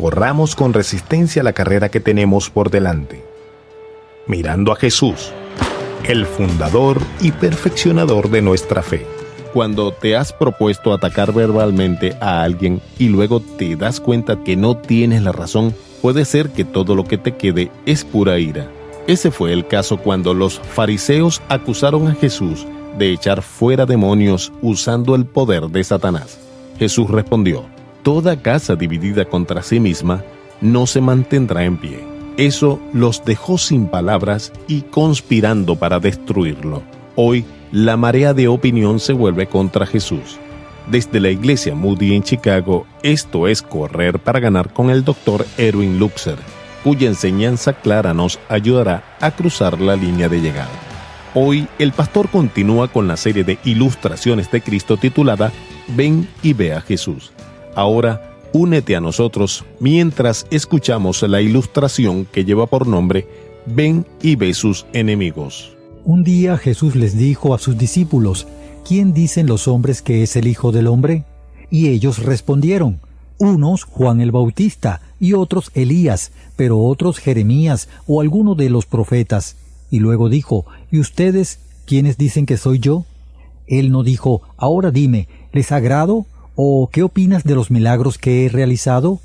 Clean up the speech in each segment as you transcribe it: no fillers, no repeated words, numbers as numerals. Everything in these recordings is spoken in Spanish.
corramos con resistencia la carrera que tenemos por delante, mirando a Jesús, el fundador y perfeccionador de nuestra fe. Cuando te has propuesto atacar verbalmente a alguien y luego te das cuenta que no tienes la razón, puede ser que todo lo que te quede es pura ira. Ese fue el caso cuando los fariseos acusaron a Jesús de echar fuera demonios usando el poder de Satanás. Jesús respondió: toda casa dividida contra sí misma no se mantendrá en pie. Eso los dejó sin palabras y conspirando para destruirlo. Hoy, la marea de opinión se vuelve contra Jesús. Desde la iglesia Moody en Chicago, esto es Correr para Ganar con el Dr. Erwin Lutzer, cuya enseñanza clara nos ayudará a cruzar la línea de llegada. Hoy, el pastor continúa con la serie de ilustraciones de Cristo titulada Ven y ve a Jesús. Ahora, únete a nosotros mientras escuchamos la ilustración que lleva por nombre Ven y ve sus enemigos. Un día Jesús les dijo a sus discípulos: ¿quién dicen los hombres que es el Hijo del Hombre? Y ellos respondieron: unos Juan el Bautista, y otros Elías, pero otros Jeremías o alguno de los profetas. Y luego dijo: ¿y ustedes quiénes dicen que soy yo? Él no dijo: ahora dime, ¿les agrado? ¿O qué opinas de los milagros que he realizado?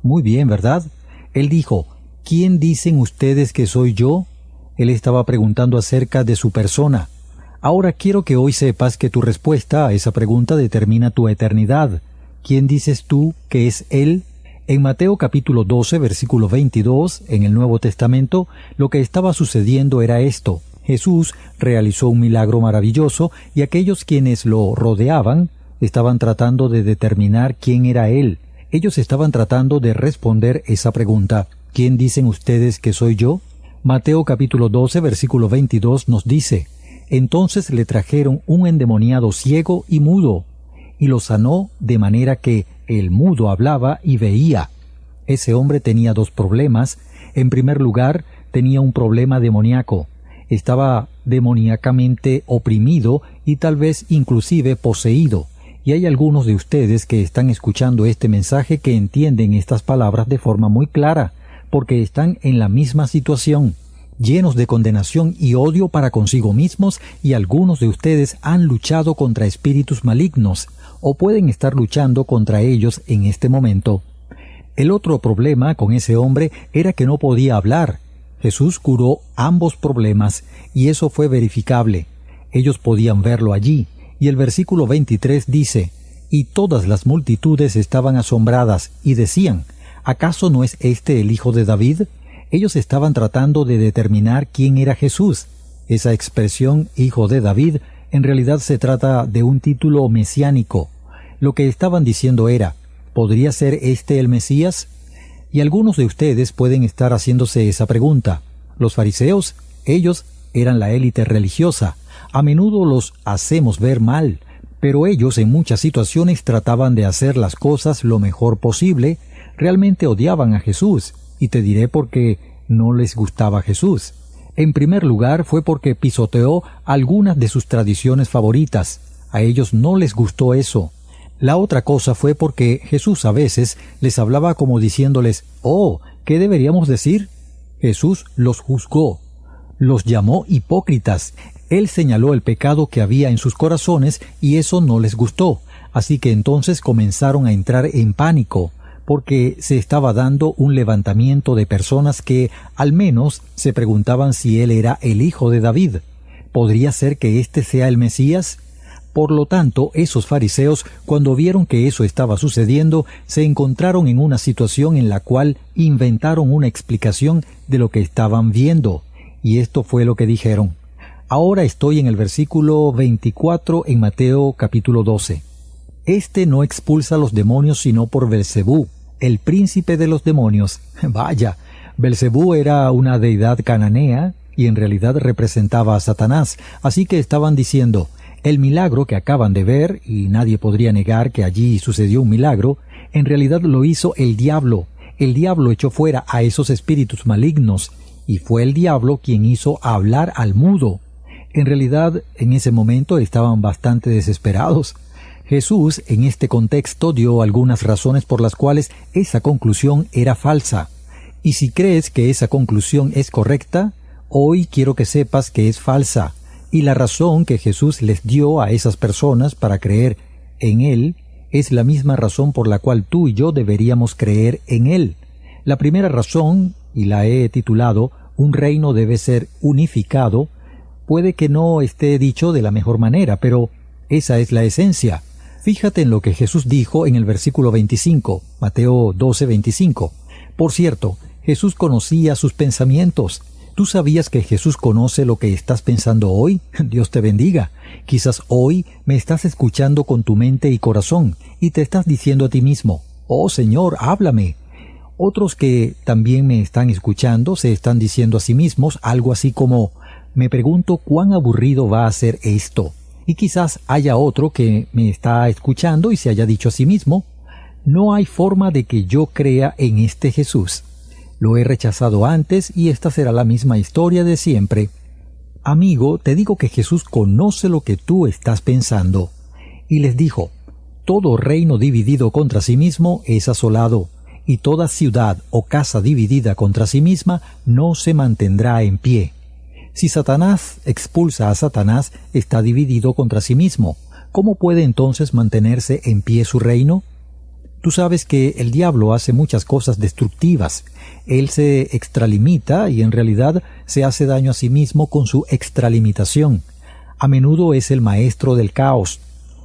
Muy bien, ¿verdad? Él dijo: ¿quién dicen ustedes que soy yo? Él estaba preguntando acerca de su persona. Ahora quiero que hoy sepas que tu respuesta a esa pregunta determina tu eternidad. ¿Quién dices tú que es Él? En Mateo capítulo 12, versículo 22, en el Nuevo Testamento, lo que estaba sucediendo era esto. Jesús realizó un milagro maravilloso y aquellos quienes lo rodeaban estaban tratando de determinar quién era Él. Ellos estaban tratando de responder esa pregunta: ¿quién dicen ustedes que soy yo? Mateo capítulo 12, versículo 22 nos dice: entonces le trajeron un endemoniado ciego y mudo, y lo sanó de manera que el mudo hablaba y veía. Ese hombre tenía dos problemas. En primer lugar, tenía un problema demoníaco. Estaba demoníacamente oprimido y tal vez inclusive poseído. Y hay algunos de ustedes que están escuchando este mensaje que entienden estas palabras de forma muy clara, porque están en la misma situación, llenos de condenación y odio para consigo mismos, y algunos de ustedes han luchado contra espíritus malignos, o pueden estar luchando contra ellos en este momento. El otro problema con ese hombre era que no podía hablar. Jesús curó ambos problemas, y eso fue verificable. Ellos podían verlo allí, y el versículo 23 dice: y todas las multitudes estaban asombradas, y decían: ¿acaso no es este el hijo de David? Ellos estaban tratando de determinar quién era Jesús. Esa expresión, hijo de David, en realidad se trata de un título mesiánico. Lo que estaban diciendo era: ¿podría ser este el Mesías? Y algunos de ustedes pueden estar haciéndose esa pregunta. Los fariseos, ellos eran la élite religiosa. A menudo los hacemos ver mal, pero ellos en muchas situaciones trataban de hacer las cosas lo mejor posible. Realmente odiaban a Jesús, y te diré por qué no les gustaba Jesús. En primer lugar, fue porque pisoteó algunas de sus tradiciones favoritas. A ellos no les gustó eso. La otra cosa fue porque Jesús a veces les hablaba como diciéndoles: «Oh, ¿qué deberíamos decir?». Jesús los juzgó, los llamó hipócritas. Él señaló el pecado que había en sus corazones y eso no les gustó. Así que entonces comenzaron a entrar en pánico, porque se estaba dando un levantamiento de personas que al menos se preguntaban si él era el hijo de David. ¿Podría ser que este sea el Mesías? Por lo tanto, esos fariseos, cuando vieron que eso estaba sucediendo, se encontraron en una situación en la cual inventaron una explicación de lo que estaban viendo. Y esto fue lo que dijeron. Ahora estoy en el versículo 24 en Mateo capítulo 12. Este no expulsa a los demonios sino por Belcebú, el príncipe de los demonios. Vaya, Belcebú era una deidad cananea y en realidad representaba a Satanás. Así que estaban diciendo: el milagro que acaban de ver, y nadie podría negar que allí sucedió un milagro, en realidad lo hizo el diablo. El diablo echó fuera a esos espíritus malignos, y fue el diablo quien hizo hablar al mudo. En realidad, en ese momento estaban bastante desesperados. Jesús en este contexto dio algunas razones por las cuales esa conclusión era falsa. Y si crees que esa conclusión es correcta, hoy quiero que sepas que es falsa. Y la razón que Jesús les dio a esas personas para creer en Él es la misma razón por la cual tú y yo deberíamos creer en Él. La primera razón, y la he titulado Un reino debe ser unificado, puede que no esté dicho de la mejor manera, pero esa es la esencia. Fíjate en lo que Jesús dijo en el versículo 25, Mateo 12:25. Por cierto, Jesús conocía sus pensamientos. ¿Tú sabías que Jesús conoce lo que estás pensando hoy? Dios te bendiga. Quizás hoy me estás escuchando con tu mente y corazón y te estás diciendo a ti mismo, «Oh Señor, háblame». Otros que también me están escuchando se están diciendo a sí mismos algo así como, «Me pregunto cuán aburrido va a ser esto». Y quizás haya otro que me está escuchando y se haya dicho a sí mismo, «No hay forma de que yo crea en este Jesús. Lo he rechazado antes y esta será la misma historia de siempre». Amigo, te digo que Jesús conoce lo que tú estás pensando. Y les dijo, «Todo reino dividido contra sí mismo es asolado, y toda ciudad o casa dividida contra sí misma no se mantendrá en pie». Si Satanás expulsa a Satanás, está dividido contra sí mismo. ¿Cómo puede entonces mantenerse en pie su reino? Tú sabes que el diablo hace muchas cosas destructivas. Él se extralimita y en realidad se hace daño a sí mismo con su extralimitación. A menudo es el maestro del caos.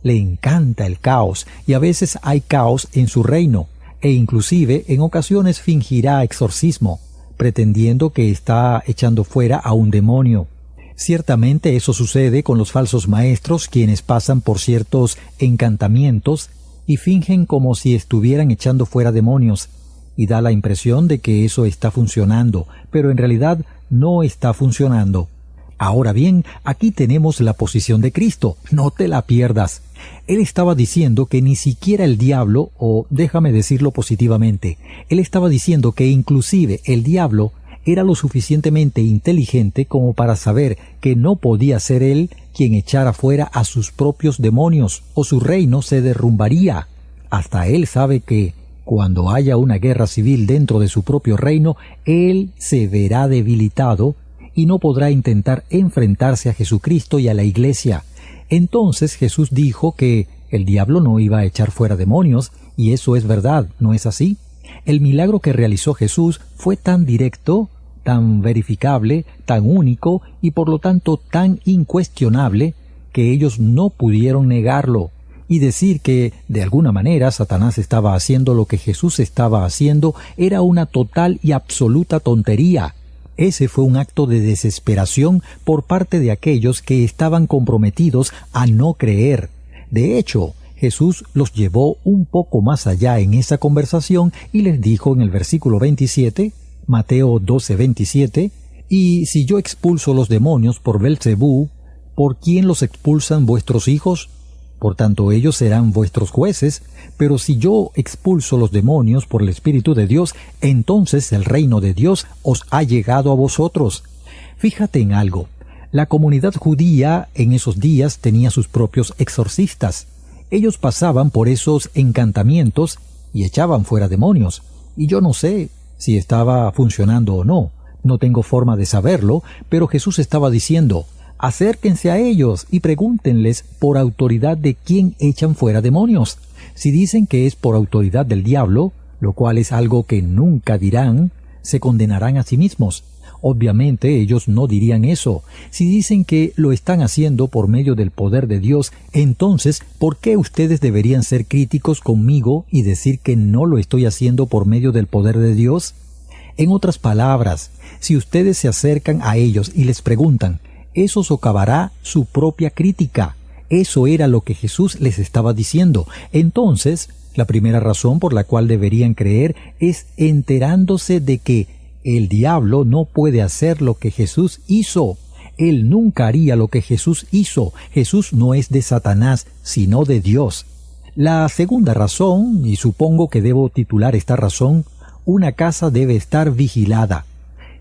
Le encanta el caos y a veces hay caos en su reino e inclusive en ocasiones fingirá exorcismo, pretendiendo que está echando fuera a un demonio. Ciertamente eso sucede con los falsos maestros, quienes pasan por ciertos encantamientos y fingen como si estuvieran echando fuera demonios, y da la impresión de que eso está funcionando, pero en realidad no está funcionando. Ahora bien, aquí tenemos la posición de Cristo, no te la pierdas. Él estaba diciendo que ni siquiera el diablo, o déjame decirlo positivamente, él estaba diciendo que inclusive el diablo era lo suficientemente inteligente como para saber que no podía ser él quien echara fuera a sus propios demonios, o su reino se derrumbaría. Hasta él sabe que, cuando haya una guerra civil dentro de su propio reino, él se verá debilitado y no podrá intentar enfrentarse a Jesucristo y a la Iglesia. Entonces Jesús dijo que el diablo no iba a echar fuera demonios, y eso es verdad, ¿no es así? El milagro que realizó Jesús fue tan directo, tan verificable, tan único y por lo tanto tan incuestionable que ellos no pudieron negarlo y decir que de alguna manera Satanás estaba haciendo lo que Jesús estaba haciendo era una total y absoluta tontería. Ese fue un acto de desesperación por parte de aquellos que estaban comprometidos a no creer. De hecho, Jesús los llevó un poco más allá en esa conversación y les dijo en el versículo 27, Mateo 12:27, «Y si yo expulso los demonios por Belcebú, ¿por quién los expulsan vuestros hijos? Por tanto ellos serán vuestros jueces, pero si yo expulso los demonios por el Espíritu de Dios, entonces el reino de Dios os ha llegado a vosotros». Fíjate en algo, la comunidad judía en esos días tenía sus propios exorcistas. Ellos pasaban por esos encantamientos y echaban fuera demonios, y yo no sé si estaba funcionando o no, no tengo forma de saberlo, pero Jesús estaba diciendo, acérquense a ellos y pregúntenles por autoridad de quién echan fuera demonios. Si dicen que es por autoridad del diablo, lo cual es algo que nunca dirán, se condenarán a sí mismos. Obviamente ellos no dirían eso. Si dicen que lo están haciendo por medio del poder de Dios, entonces, ¿por qué ustedes deberían ser críticos conmigo y decir que no lo estoy haciendo por medio del poder de Dios? En otras palabras, si ustedes se acercan a ellos y les preguntan, eso socavará su propia crítica. Eso era lo que Jesús les estaba diciendo. Entonces, la primera razón por la cual deberían creer es enterándose de que el diablo no puede hacer lo que Jesús hizo. Él nunca haría lo que Jesús hizo. Jesús no es de Satanás, sino de Dios. La segunda razón, y supongo que debo titular esta razón, una casa debe estar vigilada.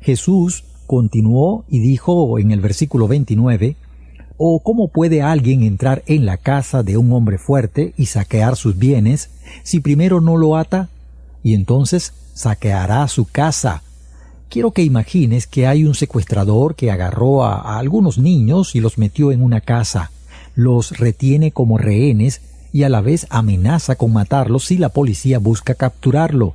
Jesús continuó y dijo en el versículo 29, ¿O cómo puede alguien entrar en la casa de un hombre fuerte y saquear sus bienes si primero no lo ata? Y entonces saqueará su casa. Quiero que imagines que hay un secuestrador que agarró a algunos niños y los metió en una casa, los retiene como rehenes y a la vez amenaza con matarlos si la policía busca capturarlo.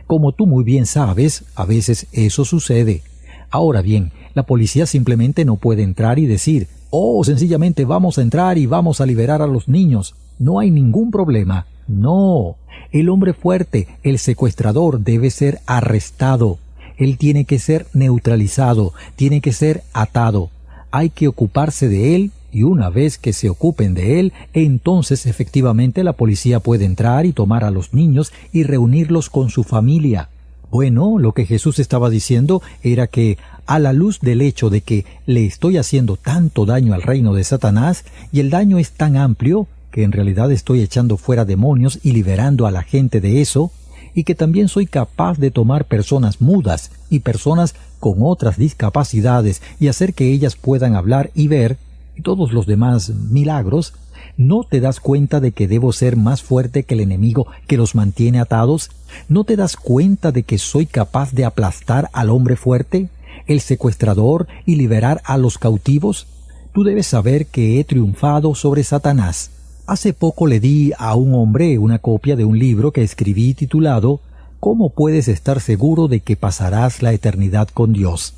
Como tú muy bien sabes, a veces eso sucede. Ahora bien, la policía simplemente no puede entrar y decir, «Oh, sencillamente vamos a entrar y vamos a liberar a los niños». No hay ningún problema. No, el hombre fuerte, el secuestrador, debe ser arrestado. Él tiene que ser neutralizado, tiene que ser atado. Hay que ocuparse de él y una vez que se ocupen de él, entonces efectivamente la policía puede entrar y tomar a los niños y reunirlos con su familia. Bueno, lo que Jesús estaba diciendo era que a la luz del hecho de que le estoy haciendo tanto daño al reino de Satanás y el daño es tan amplio que en realidad estoy echando fuera demonios y liberando a la gente de eso, y que también soy capaz de tomar personas mudas y personas con otras discapacidades y hacer que ellas puedan hablar y ver, y todos los demás milagros, ¿no te das cuenta de que debo ser más fuerte que el enemigo que los mantiene atados? ¿No te das cuenta de que soy capaz de aplastar al hombre fuerte, el secuestrador, y liberar a los cautivos? Tú debes saber que he triunfado sobre Satanás. Hace poco le di a un hombre una copia de un libro que escribí titulado «¿Cómo puedes estar seguro de que pasarás la eternidad con Dios?».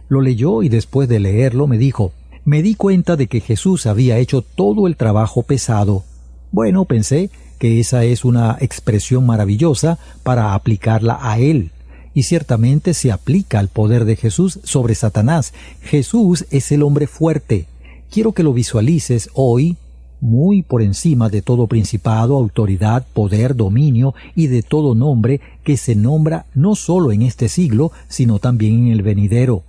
Lo leyó y después de leerlo me dijo «Me di cuenta de que Jesús había hecho todo el trabajo pesado». Bueno, pensé que esa es una expresión maravillosa para aplicarla a él. Y ciertamente se aplica al poder de Jesús sobre Satanás. Jesús es el hombre fuerte. Quiero que lo visualices hoy, muy por encima de todo principado, autoridad, poder, dominio y de todo nombre que se nombra no solo en este siglo, sino también en el venidero.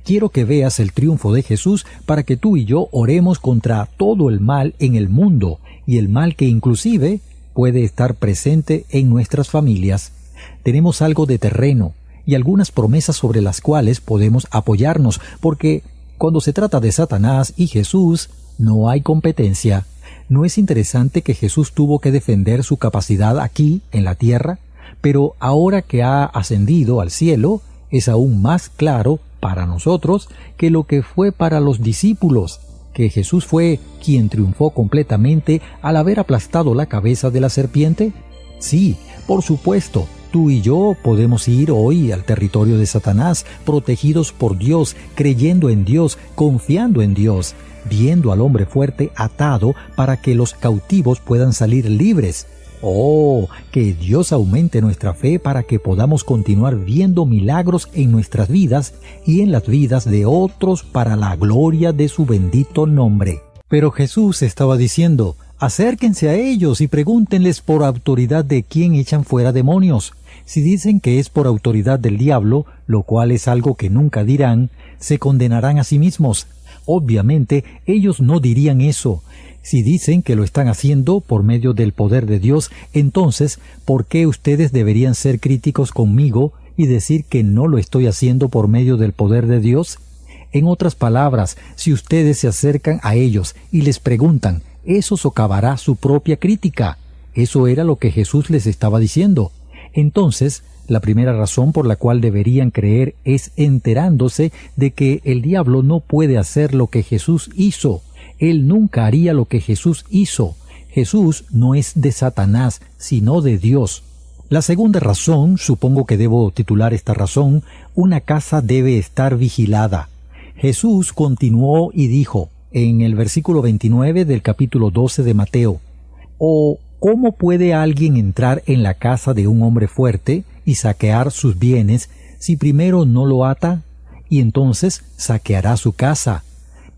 Quiero que veas el triunfo de Jesús para que tú y yo oremos contra todo el mal en el mundo y el mal que inclusive puede estar presente en nuestras familias. Tenemos algo de terreno y algunas promesas sobre las cuales podemos apoyarnos, porque cuando se trata de Satanás y Jesús, no hay competencia. ¿No es interesante que Jesús tuvo que defender su capacidad aquí, en la tierra? Pero ahora que ha ascendido al cielo, es aún más claro para nosotros que lo que fue para los discípulos, que Jesús fue quien triunfó completamente al haber aplastado la cabeza de la serpiente. Sí, por supuesto, tú y yo podemos ir hoy al territorio de Satanás, protegidos por Dios, creyendo en Dios, confiando en Dios, viendo al hombre fuerte atado para que los cautivos puedan salir libres. Oh, que Dios aumente nuestra fe para que podamos continuar viendo milagros en nuestras vidas y en las vidas de otros para la gloria de su bendito nombre. Pero Jesús estaba diciendo, acérquense a ellos y pregúntenles por autoridad de quién echan fuera demonios. Si dicen que es por autoridad del diablo, lo cual es algo que nunca dirán, se condenarán a sí mismos. Obviamente, ellos no dirían eso. Si dicen que lo están haciendo por medio del poder de Dios, entonces, ¿por qué ustedes deberían ser críticos conmigo y decir que no lo estoy haciendo por medio del poder de Dios? En otras palabras, si ustedes se acercan a ellos y les preguntan, eso socavará su propia crítica. Eso era lo que Jesús les estaba diciendo. Entonces, la primera razón por la cual deberían creer es enterándose de que el diablo no puede hacer lo que Jesús hizo. Él nunca haría lo que Jesús hizo. Jesús no es de Satanás, sino de Dios. La segunda razón, supongo que debo titular esta razón, una casa debe estar vigilada. Jesús continuó y dijo, en el versículo 29 del capítulo 12 de Mateo, «¿O cómo puede alguien entrar en la casa de un hombre fuerte y saquear sus bienes si primero no lo ata? Y entonces saqueará su casa».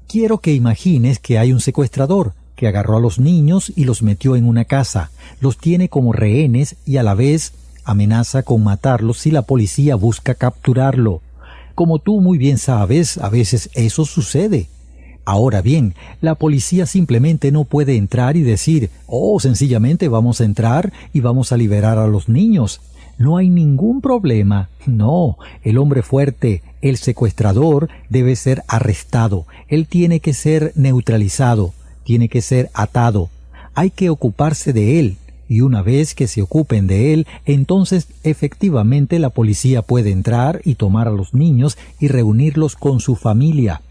Quiero que imagines que hay un secuestrador que agarró a los niños y los metió en una casa, los tiene como rehenes y a la vez amenaza con matarlos si la policía busca capturarlo. Como tú muy bien sabes, a veces eso sucede. Ahora bien, la policía simplemente no puede entrar y decir, «Oh, sencillamente vamos a entrar y vamos a liberar a los niños». No hay ningún problema. No, el hombre fuerte, el secuestrador, debe ser arrestado. Él tiene que ser neutralizado, tiene que ser atado. Hay que ocuparse de él. Y una vez que se ocupen de él, entonces efectivamente la policía puede entrar y tomar a los niños y reunirlos con su familia.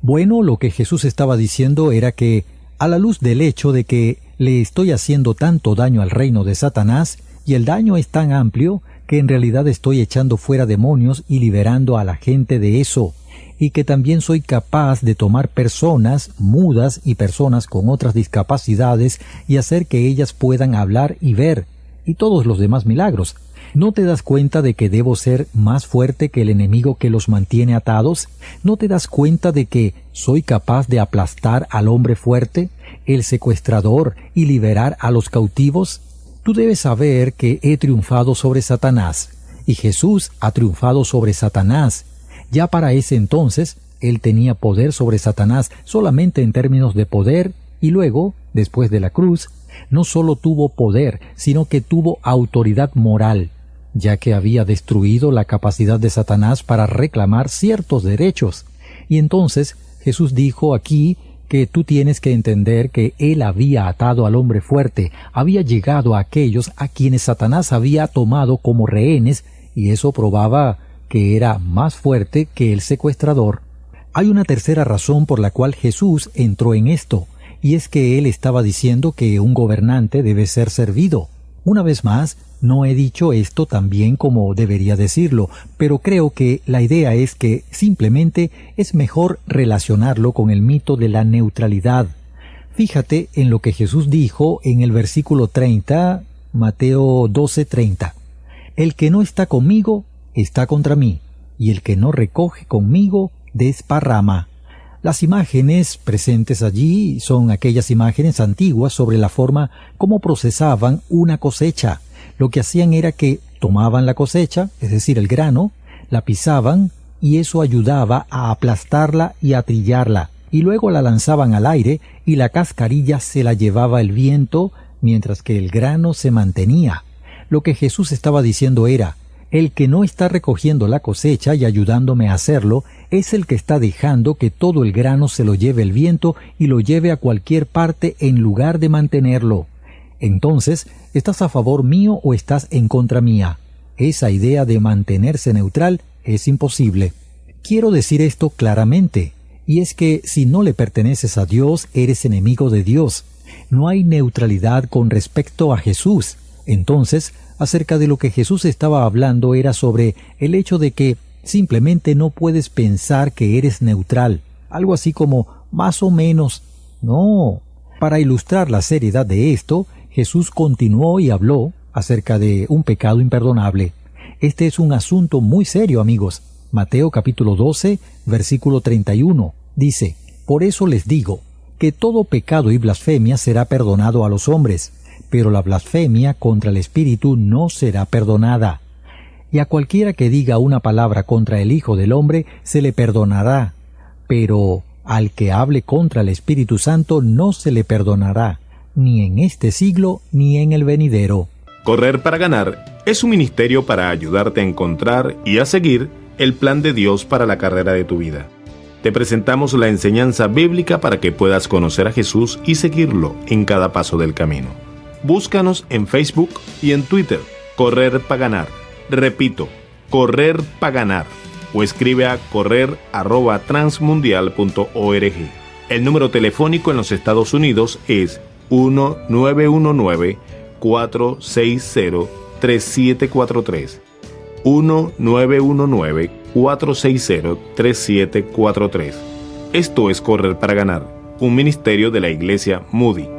Bueno, lo que Jesús estaba diciendo era que, a la luz del hecho de que le estoy haciendo tanto daño al reino de Satanás, y el daño es tan amplio que en realidad estoy echando fuera demonios y liberando a la gente de eso, y que también soy capaz de tomar personas mudas y personas con otras discapacidades y hacer que ellas puedan hablar y ver, y todos los demás milagros. ¿No te das cuenta de que debo ser más fuerte que el enemigo que los mantiene atados? ¿No te das cuenta de que soy capaz de aplastar al hombre fuerte, el secuestrador, y liberar a los cautivos? Tú debes saber que he triunfado sobre Satanás, y Jesús ha triunfado sobre Satanás. Ya para ese entonces, él tenía poder sobre Satanás solamente en términos de poder, y luego, después de la cruz, no solo tuvo poder, sino que tuvo autoridad moral, ya que había destruido la capacidad de Satanás para reclamar ciertos derechos. Y entonces Jesús dijo aquí que tú tienes que entender que él había atado al hombre fuerte, había llegado a aquellos a quienes Satanás había tomado como rehenes, y eso probaba que era más fuerte que el secuestrador. Hay una tercera razón por la cual Jesús entró en esto, y es que él estaba diciendo que un gobernante debe ser servido. Una vez más, no he dicho esto tan bien como debería decirlo, pero creo que la idea es que simplemente es mejor relacionarlo con el mito de la neutralidad. Fíjate en lo que Jesús dijo en el versículo 30, Mateo 12:30. El que no está conmigo, está contra mí, y el que no recoge conmigo, desparrama. Las imágenes presentes allí son aquellas imágenes antiguas sobre la forma como procesaban una cosecha. Lo que hacían era que tomaban la cosecha, es decir, el grano, la pisaban, y eso ayudaba a aplastarla y a trillarla, y luego la lanzaban al aire y la cascarilla se la llevaba el viento, mientras que el grano se mantenía. Lo que Jesús estaba diciendo era: el que no está recogiendo la cosecha y ayudándome a hacerlo es el que está dejando que todo el grano se lo lleve el viento y lo lleve a cualquier parte en lugar de mantenerlo. Entonces, ¿estás a favor mío o estás en contra mía? Esa idea de mantenerse neutral es imposible. Quiero decir esto claramente, y es que si no le perteneces a Dios, eres enemigo de Dios. No hay neutralidad con respecto a Jesús. Entonces, acerca de lo que Jesús estaba hablando era sobre el hecho de que simplemente no puedes pensar que eres neutral, algo así como más o menos. No. Para ilustrar la seriedad de esto, Jesús continuó y habló acerca de un pecado imperdonable. Este es un asunto muy serio, amigos. Mateo capítulo 12, versículo 31, dice: Por eso les digo, que todo pecado y blasfemia será perdonado a los hombres, pero la blasfemia contra el Espíritu no será perdonada. Y a cualquiera que diga una palabra contra el Hijo del Hombre se le perdonará, pero al que hable contra el Espíritu Santo no se le perdonará, ni en este siglo ni en el venidero. Correr para ganar es un ministerio para ayudarte a encontrar y a seguir el plan de Dios para la carrera de tu vida. Te presentamos la enseñanza bíblica para que puedas conocer a Jesús y seguirlo en cada paso del camino. Búscanos en Facebook y en Twitter, Correr para Ganar. Repito, Correr para Ganar. O escribe a correr@transmundial.org. El número telefónico en los Estados Unidos es 1-919-460-3743. 1-919-460-3743. Esto es Correr para Ganar, un ministerio de la Iglesia Moody.